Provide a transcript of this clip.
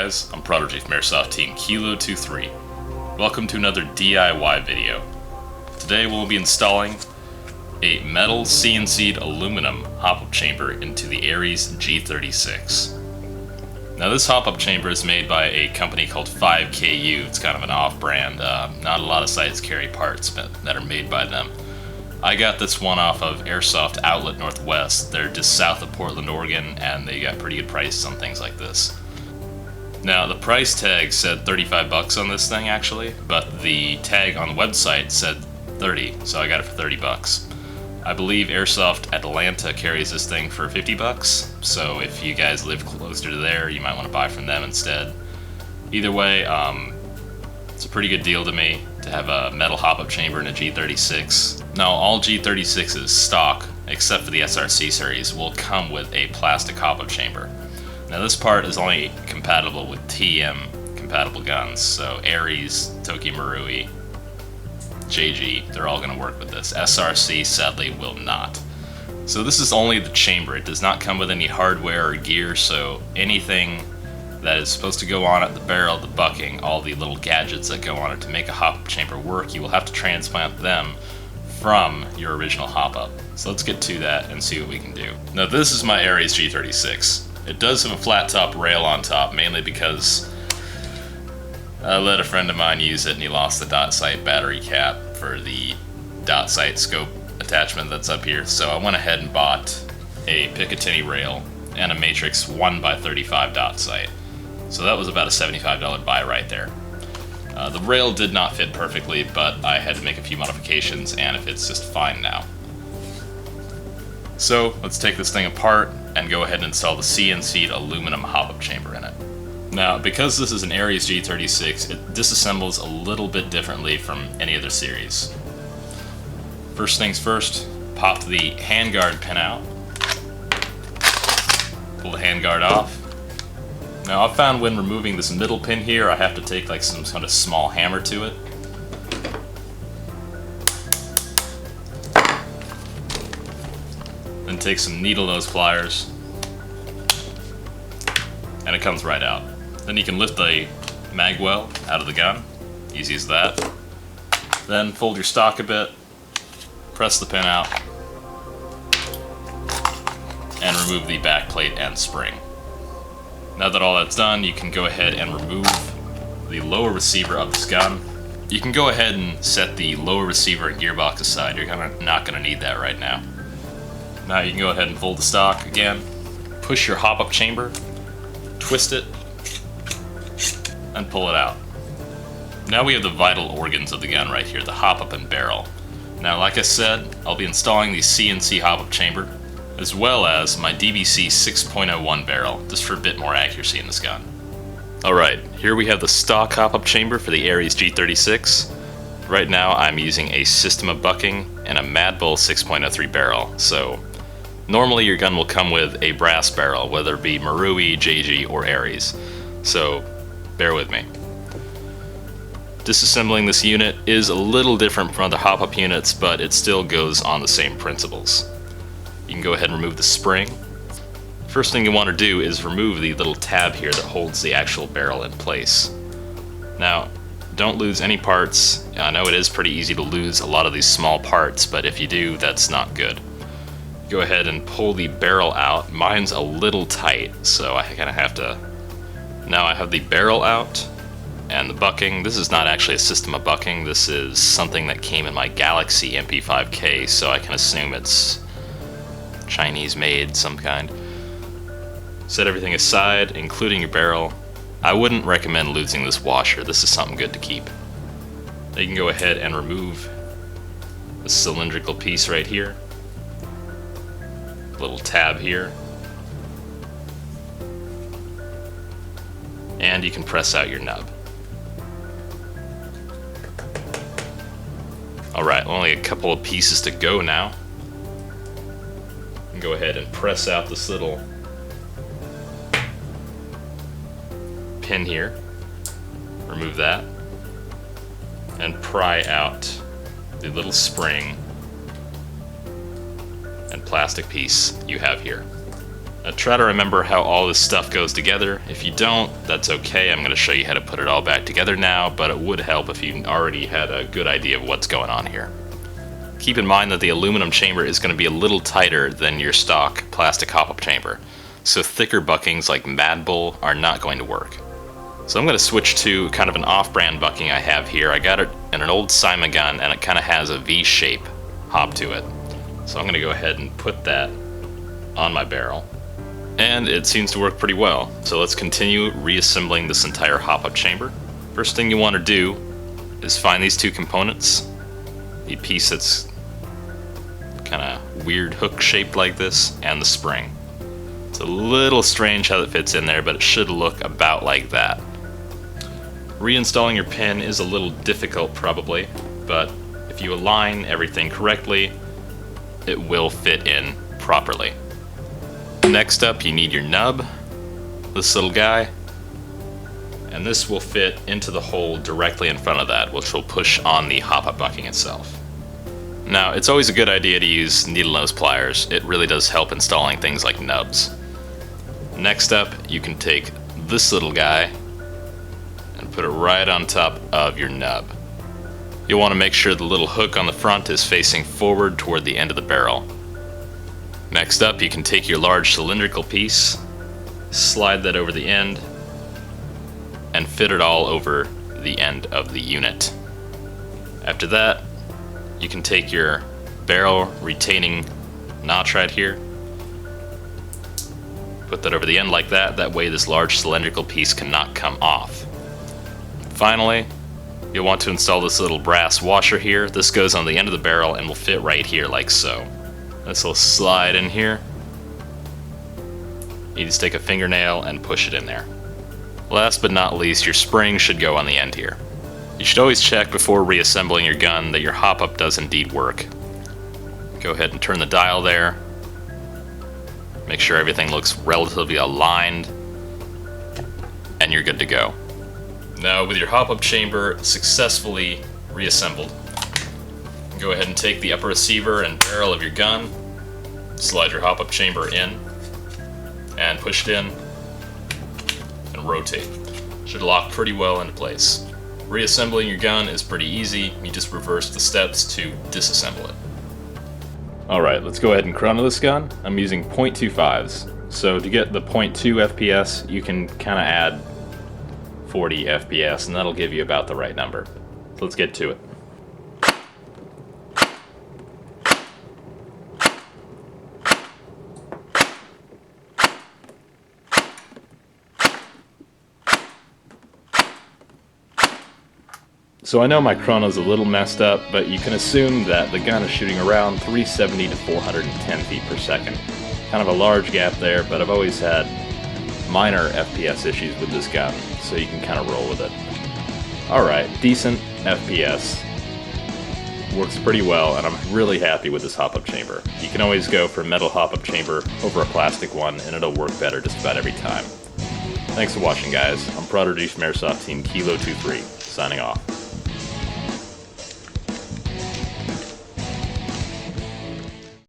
guys, I'm Prodigy from Airsoft Team Kilo23. Welcome to another DIY video. Today we'll be installing a metal CNC'd aluminum hop-up chamber into the Ares G36. Now this hop-up chamber is made by a company called 5KU. It's kind of an off-brand. Not a lot of sites carry parts that are made by them. I got this one off of Airsoft Outlet Northwest. They're just south of Portland, Oregon, and they got pretty good prices on things like this. Now the price tag said 35 bucks on this thing actually, but the tag on the website said 30, so I got it for 30 bucks. I believe Airsoft Atlanta carries this thing for 50 bucks, so if you guys live closer to there, you might want to buy from them instead. Either way, it's a pretty good deal to me to have a metal hop-up chamber in a G36. Now all G36s stock, except for the SRC series, will come with a plastic hop-up chamber. Now this part is only compatible with TM compatible guns, so Ares, Toki Marui, JG, they're all going to work with this. SRC sadly will not. So this is only the chamber. It does not come with any hardware or gear, so anything that is supposed to go on at the barrel, the bucking, all the little gadgets that go on it to make a hop-up chamber work, you will have to transplant them from your original hop-up. So let's get to that and see what we can do. Now this is my Ares G36. It does have a flat top rail on top, mainly because I let a friend of mine use it and he lost the dot sight battery cap for the dot sight scope attachment that's up here. So I went ahead and bought a Picatinny rail and a Matrix 1x35 dot sight. So that was about a $75 buy right there. The rail did not fit perfectly, but I had to make a few modifications and it fits just fine now. So let's take this thing apart and go ahead and install the CNC'd aluminum hop-up chamber in it. Now, because this is an Ares G36, it disassembles a little bit differently from any other series. First things first, pop the handguard pin out. Pull the handguard off. Now I've found when removing this middle pin here, I have to take like some kind of small hammer to it. Then take some needle nose pliers, and it comes right out. Then you can lift the mag well out of the gun, easy as that. Then fold your stock a bit, press the pin out, and remove the back plate and spring. Now that all that's done, you can go ahead and remove the lower receiver of this gun. You can go ahead and set the lower receiver and gearbox aside. You're not going to need that right now. Now you can go ahead and fold the stock again, push your hop-up chamber, twist it, and pull it out. Now we have the vital organs of the gun right here, the hop-up and barrel. Now like I said, I'll be installing the CNC hop-up chamber, as well as my DBC 6.01 barrel, just for a bit more accuracy in this gun. Alright, here we have the stock hop-up chamber for the Ares G36. Right now I'm using a system of bucking and a Mad Bull 6.03 barrel, so normally your gun will come with a brass barrel, whether it be Marui, JG, or Ares, so bear with me. Disassembling this unit is a little different from other hop-up units, but it still goes on the same principles. You can go ahead and remove the spring. First thing you want to do is remove the little tab here that holds the actual barrel in place. Now, don't lose any parts. I know it is pretty easy to lose a lot of these small parts, but if you do, that's not good. Go ahead and pull the barrel out. Mine's a little tight, so I kind of have to... Now I have the barrel out and the bucking. This is not actually a system of bucking. This is something that came in my Galaxy MP5K, so I can assume it's Chinese made, some kind. Set everything aside, including your barrel. I wouldn't recommend losing this washer. This is something good to keep. Now you can go ahead and remove the cylindrical piece right here. Little tab here. And you can press out your nub. Alright, only a couple of pieces to go now. Go ahead and press out this little pin here, remove that, and pry out the little spring and plastic piece you have here. Try to remember how all this stuff goes together. If you don't, that's okay. I'm going to show you how to put it all back together now, but it would help if you already had a good idea of what's going on here. Keep in mind that the aluminum chamber is going to be a little tighter than your stock plastic hop-up chamber, so thicker buckings like Mad Bull are not going to work. So I'm going to switch to kind of an off-brand bucking I have here. I got it in an old Simon gun, and it kind of has a V-shape hop to it. So I'm going to go ahead and put that on my barrel. And it seems to work pretty well. So let's continue reassembling this entire hop-up chamber. First thing you want to do is find these two components. The piece that's kind of weird hook shaped like this, and the spring. It's a little strange how it fits in there, but it should look about like that. Reinstalling your pin is a little difficult probably, but if you align everything correctly, it will fit in properly. Next up, you need your nub, this little guy, and this will fit into the hole directly in front of that, which will push on the hop-up bucking itself. Now, it's always a good idea to use needle nose pliers. It really does help installing things like nubs. Next up, you can take this little guy and put it right on top of your nub. You'll want to make sure the little hook on the front is facing forward toward the end of the barrel. Next up, you can take your large cylindrical piece, slide that over the end, and fit it all over the end of the unit. After that, you can take your barrel retaining notch right here, put that over the end like that. That way this large cylindrical piece cannot come off. Finally, you'll want to install this little brass washer here. This goes on the end of the barrel and will fit right here like so. This will slide in here. You just take a fingernail and push it in there. Last but not least, your spring should go on the end here. You should always check before reassembling your gun that your hop-up does indeed work. Go ahead and turn the dial there. Make sure everything looks relatively aligned, and you're good to go. Now, with your hop-up chamber successfully reassembled, go ahead and take the upper receiver and barrel of your gun, slide your hop-up chamber in, and push it in, and rotate. Should lock pretty well into place. Reassembling your gun is pretty easy. You just reverse the steps to disassemble it. Alright, let's go ahead and chrono this gun. I'm using .25s. So to get the .2 FPS, you can kind of add 40 FPS, and that'll give you about the right number. So let's get to it. So I know my chrono's a little messed up, but you can assume that the gun is shooting around 370 to 410 feet per second. Kind of a large gap there, but I've always had minor FPS issues with this gun, so you can kind of roll with it. Alright, decent FPS. Works pretty well, and I'm really happy with this hop-up chamber. You can always go for a metal hop-up chamber over a plastic one, and it'll work better just about every time. Thanks for watching, guys. I'm Prodigy from Airsoft Team Kilo23, signing off.